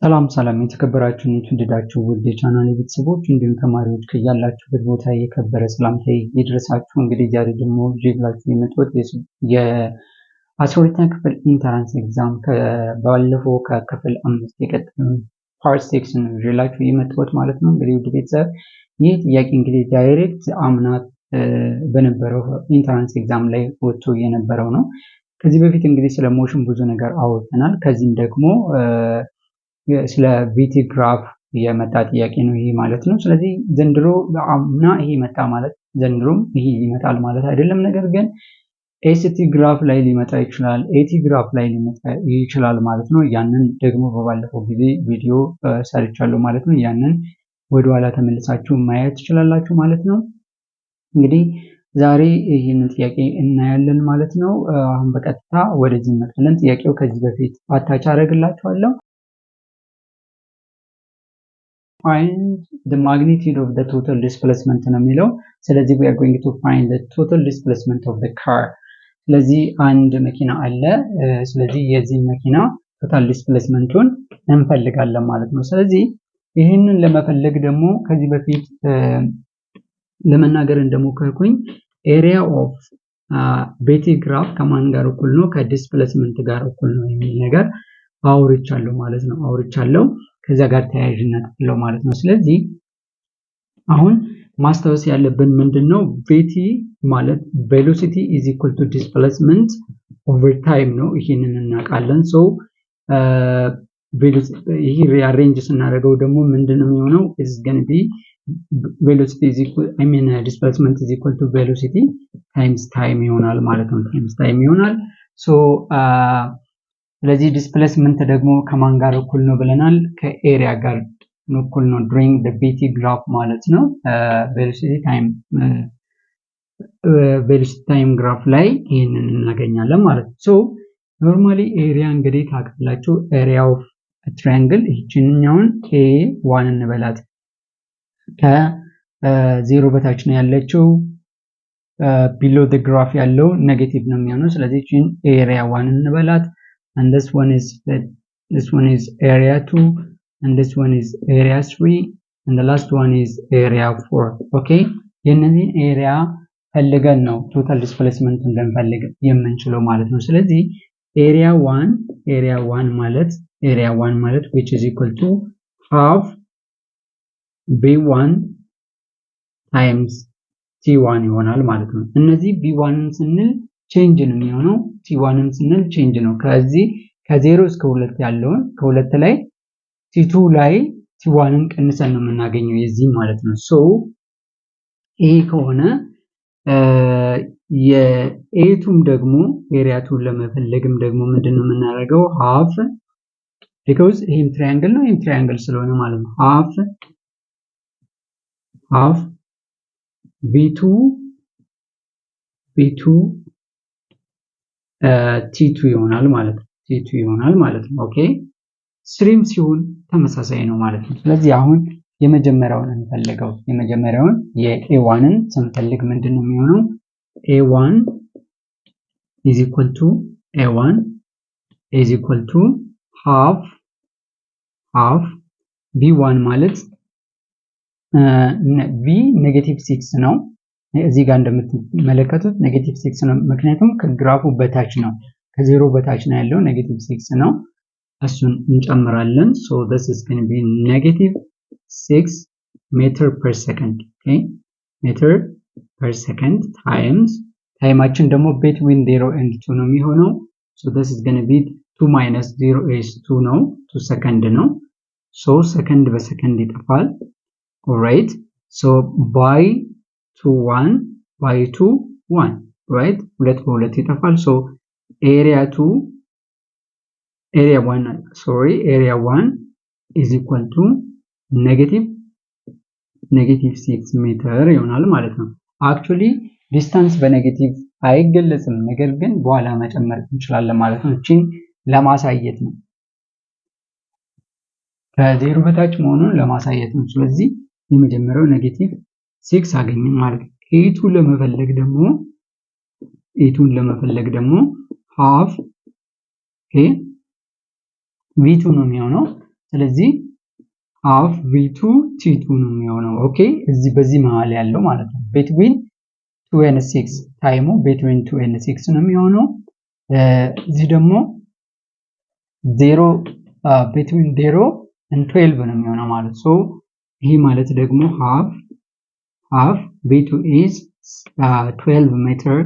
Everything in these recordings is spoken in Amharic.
ሰላም የተከበራችሁና የተወደዳችሁ ውድ የቻናሌ ቤተሰቦች እንዲሁም ተማሪዎች ከያላችሁበት ቦታ የከበረ ሰላምታዬ ይድረሳችሁ። እንግዲህ ዛሬ ደግሞ ይዤላችሁ የመጣሁት የ12ኛ ክፍል ኢንትራንስ ኤግዛም ባለፈው ከክፍል 5 የቀጠለውን ፓርት 6 ነው ይዤላችሁ የመጣሁት ማለት ነው። እንግዲህ ውድ ቤተሰብ ይህ ጥያቄ እንግዲህ ዳይሬክት አምናት በነበረው ኢንትራንስ ኤግዛም ላይ ወጥቶ የነበረው ነው። ከዚህ በፊት እንግዲህ ስለ ሞሽን ብዙ ነገር አውርተናል። ከዚህም ደግሞ ስለ ቪቲ ግራፍ የመጣ ጥያቄ ነው ይሄ ማለት ነው። ስለዚህ ዘንድሮ በአምና ይሄ መጣ ማለት ዘንድሮም ይሄ ይመጣል ማለት አይደለም። ነገር ግን ኤስቲ ግራፍ ላይ ሊመጣ ይችላል፣ ኤቲ ግራፍ ላይ ሊመጣ ይችላል ማለት ነው። ያንን ደግሞ በባለፈው ጊዜ ቪዲዮ ሰርቻለሁ ማለት ነው። ያንን ወደኋላ ተመልሳችሁ ማየት ትችላላችሁ ማለት ነው። እንግዲህ ዛሬ ይህንን ጥያቄ እናያለን ማለት ነው። አሁን በቀጥታ ወደዚህ እንመጣለን። ጥያቄው ከዚህ በፊት አታች አደርግላችኋለሁ። find the magnitude of the total displacement ነው የሚለው። ስለዚህ we are going to find the total displacement of the car። ስለዚህ አንድ መኪና አለ። ስለዚህ የዚህ መኪና ቶታል ዲስፕሌስመንቱን እንፈልጋለን ማለት ነው። ስለዚህ ይህንን ለመፈለግ ደግሞ ከዚህ በፊት ለመናገር እንደሞከርኩኝ ኤሪያ ኦፍ ቤቲ ግራፍ ከማን ጋር እኩል ነው? ከዲስፕሌስመንት ጋር እኩል ነው የሚል ነገር አውርቻለሁ ማለት ነው። ከዛ ጋር ተያያዥነት አለው ማለት ነው። ስለዚህ አሁን ማስታወስ ያለብን ምንድነው? ቪቲ ማለት ቬሎሲቲ ኢዝ ኢኳል ቱ ዲስፕሌስመንት ኦቨር ታይም ነው። ይሄንን እናውቃለን። ሶ ቬሎሲቲ ይሄ ሪአሬንጅ ስናደርገው ደግሞ ምንድነው የሚሆነው? ኢዝ ጎና ቢ ቬሎሲቲ ኢዝ ኢኳል ዲስፕሌስመንት ኢዝ ኢኳል ቱ ቬሎሲቲ ታይምስ ታይም ይሆናል ማለት ነው። ታይምስ ታይም ይሆናል። ሶ ስለዚህ ዲስፕሌስመንት ደግሞ ከማን ጋር እኩል ነው ብለናል? ከኤሪያ ጋር እኩል ነው during the BT graph ማለት ነው። ቬሎሲቲ ታይም ግራፍ ላይ ይሄንን እናገኛለን ማለት ነው። ሶ ኖርማሊ ኤሪያ እንግዲህ ታውቃላችሁ፣ ኤሪያ ኦፍ ትራያንግል ይህችኛውን A1 እንበላት። ከዜሮ በታች ነው ያለችው። below the graph ያለው ኔጌቲቭ ነው የሚሆነው። ስለዚህ ይህችን ኤሪያ 1 እንበላት። And this one is area 2, and this one is area 3, and the last one is area 4. okay የነዚህ ኤሪያ ፈልገን ነው ቶታል ዲስፕሌስመንት እንደምፈልግ የምንችለው ማለት ነው። ስለዚህ area 1 ማለት which is equal to half b1 times t1 ይሆናል ማለት ነው። እነዚህ b1 ስንል ቼንጅ ነው የሚሆነው፣ t1ም ስንል ቼንጅ ነው። ከዚህ ከ0 እስከ 2 ያለውን ከ2 ላይ t2 ላይ t1ን ቀንሰን ነው የምናገኘው የዚህ ማለት ነው። ሶ ይሄ ከሆነ የኤቱም ደግሞ ኤሪያ 2 ለመፈለግም ደግሞ ምንድነው የምናደርገው? half because ይሄም ትራያንግል ነው፣ ይሄም ትራያንግል ስለሆነ ማለት ነው። half v2 t2 ይሆናል ማለት ነው። ኦኬ ስሪም ሲሆን ተመሳሳይ ነው ማለት ነው። ስለዚህ አሁን የመጀመሪያውን እንፈልገው። የመጀመሪያውን የA1ን ስንፈልግ ምንድነው የሚሆነው? A1 is equal to half B1 ማለት V -6 ነው። እዚህ ጋር እንደምትመለከቱት -6 ነው። ምክንያቱም ከግራፉ በታች ነው፣ ከዜሮ በታች ነው ያለው -6 ነው። እሱን እንጨምራለን። so this is going to be -6 meter per second. okay meter per second times ታይማችን ደግሞ between 0 and 2 ነው የሚሆነው። so this is going to be 2 minus 0 is 2 ነው፣ 2 ሰከንድ ነው። so ሰከንድ በሰከንድ ይጠፋል። alright so by 2 1 right ሁለት በሁለት ይጠፋል። so area 1 is equal to -6 ሜትር ይሆናል ማለት ነው። actually ዲስታንስ በኔጌቲቭ አይገለጽም፣ ነገር ግን በኋላ መጨመር እንችላለን ማለት ነው። እቺን ለማሳየት ነው፣ ከዜሮ በታች መሆኑን ለማሳየት ነው። ስለዚህ የመጀመሪያው -6 አገኘን ማለት ነው። ኤቱን ለመፈለግ ደግሞ half v2 ነው የሚሆነው። ስለዚህ half v2 t2 ነው የሚሆነው። ኦኬ እዚህ በዚህ መሃል ያለው ማለት ነው። between 2 and 6 ታይሙ between 2 and 6 ነው የሚሆነው። እዚህ ደግሞ 0 between 0 and 12 ነው የሚሆነው ማለት ነው። ይሄ ማለት ደግሞ half v2 is 12 meter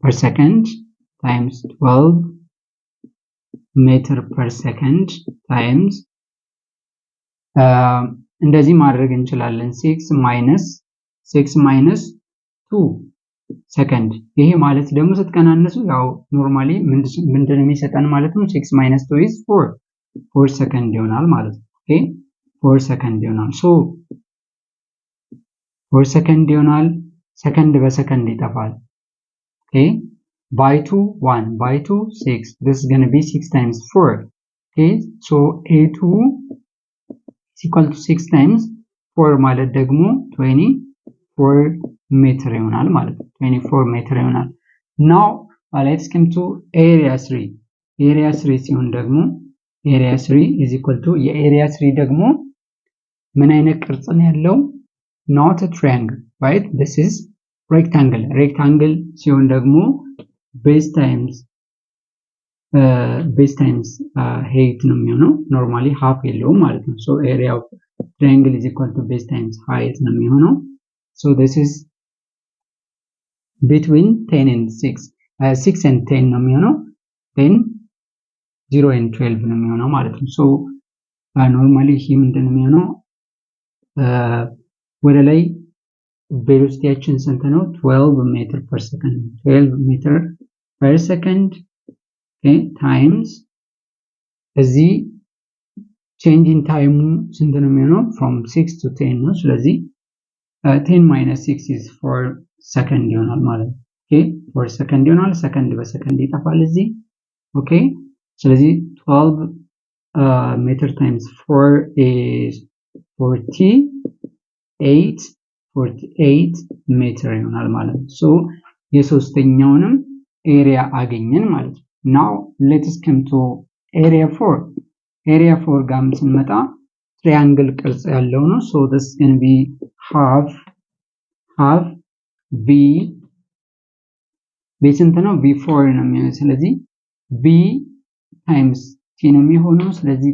per second times 12 meter per second times እንደዚህ ማድረግ እንችላለን 6 minus 2 ሰከንድ። ይሄ ማለት ደግሞ ስትቀናነሱ ያው ኖርማሊ ምንድነው የሚሰጠን ማለት ነው 6 minus 2 is 4 ሰከንድ ይሆናል ማለት ነው። ኦኬ 4 ሰከንድ ይሆናል። 4 ሰከንድ ይሆናል። ሰከንድ በሰከንድ ይጠፋል። ኦኬ by 2 1 by 2 6 this is going to be 6 times 4. okay so a2 is equal to 6 times 4 ማለት ደግሞ 24 ሜትር ይሆናል ማለት ነው። 24 ሜትር ይሆናል። now let's come to area 3 area 3 ሲሆን ደግሞ area 3 is equal to የarea 3 ደግሞ ምን አይነት ቅርጽ ነው ያለው? not a triangle right this is rectangle ሲሆን ደግሞ base times height ነው የሚሆነው። ኖርማሊ half የለውም ማለት ነው። so area of triangle is equal to base times height ነው የሚሆነው። so this is between 10 and 6 and 10 ነው የሚሆነው። then 0 and 12 ነው የሚሆነው ማለት ነው። so ኖርማሊ ይሄ ምንድነው የሚሆነው? ወደ ላይ ቬሎሲቲያችን ስንት ነው? 12 ሜትር per second 12 ሜትር per second okay times እዚህ change in time ስንት ነው የሚሆነው? from 6 to 10 ነው። ስለዚህ 10 minus 6 is 4 second ይሆናል ማለት ነው። okay 4 second ይሆናል። ሰከንድ በሰከንድ ይጠፋል እዚህ። okay ስለዚህ 12 meter times 4 is 48 ሜትር ይሆናል ማለት ነው። so የሶስተኛውንም ኤሪያ አገኘን ማለት ነው። now let's come to area 4 area 4 ጋም ስንመጣ ትራያንግል ቅርጽ ያለው ነው። so this is going to be half b ስንት ነው? b4 ነው የሚሆነው። ስለዚህ b times t ነው የሚሆነው። ስለዚህ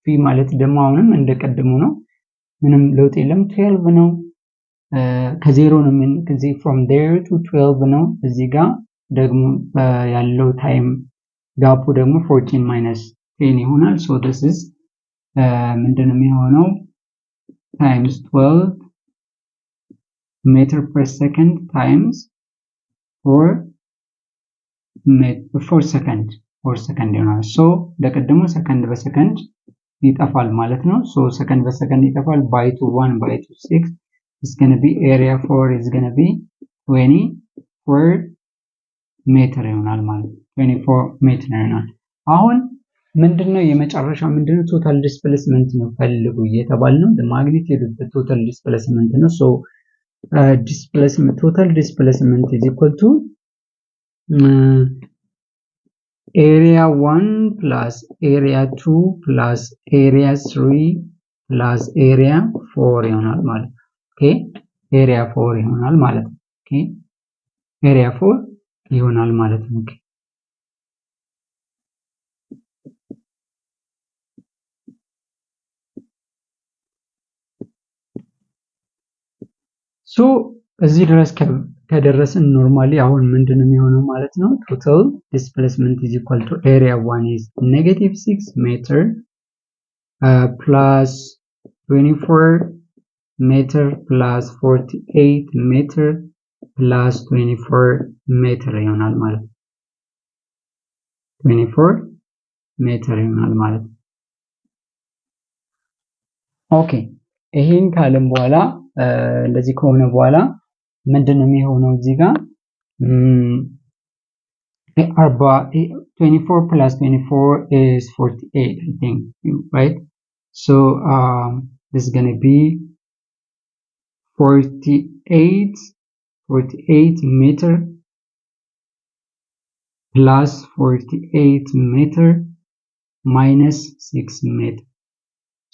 b ማለት ደግሞ አሁንም እንደቀደሙ ነው፣ ምንም ለውጥ የለም 12 ነው። ከዜሮ ነው ከዚህ from there to 12 ነው። እዚህ ጋር ደግሞ ያለው ታይም ጋፑ ደግሞ 14 minus 10 ይሆናል። so this is ምንድነው የሚሆነው? times 12 meter per second times 4 second ይሆናል። so እንደቀደሙ ሰከንድ በሰከንድ ይጠፋል ማለት ነው። so ሰከንድ በሰከንድ ይጠፋል። by 2 1 by 2 6 is going to be area 4 is going to be 24 ሜትር ይሆናል ማለት ነው። 24 ሜትር ይሆናል። አሁን ምንድነው የመጨረሻው ምንድነው? ቶታል ዲስፕሌስመንት ነው ፈልጉ እየተባልነው the magnitude of the total displacement ነው። so total displacement is equal to area 1 plus area 2 plus area 3 plus area 4 ይሆናል ማለት ነው። ኦኬ area 4 ይሆናል ማለት ነው። ኦኬ area 4 ይሆናል ማለት ነው። ኦኬ ሶ እዚህ ድረስ ከደረስን ኖርማሊ አሁን ምንድነው የሚሆነው ማለት ነው? total displacement is equal to area 1 is -6 meter plus 24 meter plus 48 meter plus 24 meter ይሆናል ማለት ነው። 24 meter ይሆናል ማለት ነው። ኦኬ ይሄን ካለም በኋላ እንደዚህ ከሆነ በኋላ ምንድነው የሚሆነው? እዚህ ጋር 24 plus 24 is 48 I think, right? so this is going to be 48 meter plus 48 meter minus 6 meter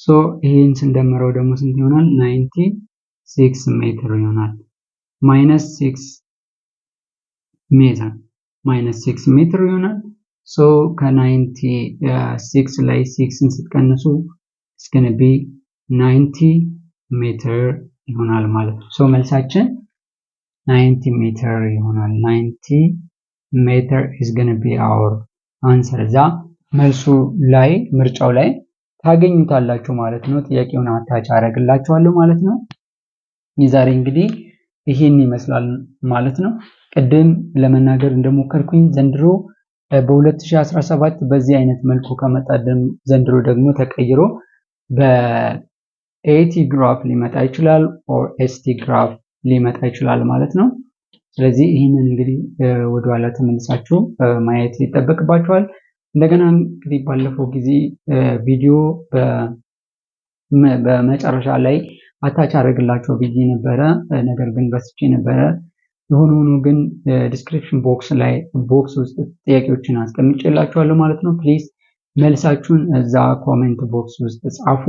ሶ ይሄን ስንደምረው ደግሞ ስንት ይሆናል? 96 ሜትር ይሆናል። -6 ሜትር -6 ሜትር ይሆናል። ሶ ከ96 ላይ 6ን ስትቀንሱ it's going to be 90 ሜትር ይሆናል ማለት ነው። ሶ መልሳችን 90 ሜትር ይሆናል። 90 ሜትር is going to be our answer። እዛ መልሱ ላይ ምርጫው ላይ ታገኙታላችሁ ማለት ነው። ጥያቄውን አታች አደርግላችኋለሁ ማለት ነው። የዛሬ እንግዲህ ይሄን ይመስላል ማለት ነው። ቅድም ለመናገር እንደሞከርኩኝ ዘንድሮ በ2017 በዚህ አይነት መልኩ ከመጣደም ዘንድሮ ደግሞ ተቀይሮ በኤቲ ግራፍ ሊመጣ ይችላል ኦር ኤስቲ ግራፍ ሊመጣ ይችላል ማለት ነው። ስለዚህ ይህንን እንግዲህ ወደኋላ ተመልሳችሁ ማየት ይጠበቅባችኋል። እንደገና እንግዲህ ባለፈው ጊዜ ቪዲዮ በመጨረሻ ላይ አታች አደርግላችሁ ብዬ ነበረ፣ ነገር ግን ረስቼ ነበረ። የሆነ ግን ዲስክሪፕሽን ቦክስ ውስጥ ጥያቄዎችን አስቀምጬላችኋለሁ ማለት ነው። ፕሊዝ መልሳችሁን እዛ ኮሜንት ቦክስ ውስጥ ጻፉ፣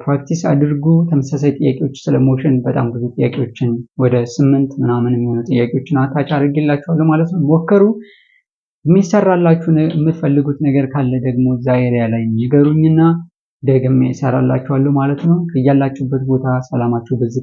ፕራክቲስ አድርጉ። ተመሳሳይ ጥያቄዎች ስለ ሞሽን በጣም ብዙ ጥያቄዎችን ወደ 8 ምናምን የሚሆኑ ጥያቄዎችን አታች አድርጌላችኋለሁ ማለት ነው። ሞክሩ። የሚሰራላችሁ የምትፈልጉት ነገር ካለ ደግሞ እዛ ኤሪያ ላይ ንገሩኝና ደግሜ እሰራላችኋለሁ ማለት ነው። ከያላችሁበት ቦታ ሰላማችሁ በዚህ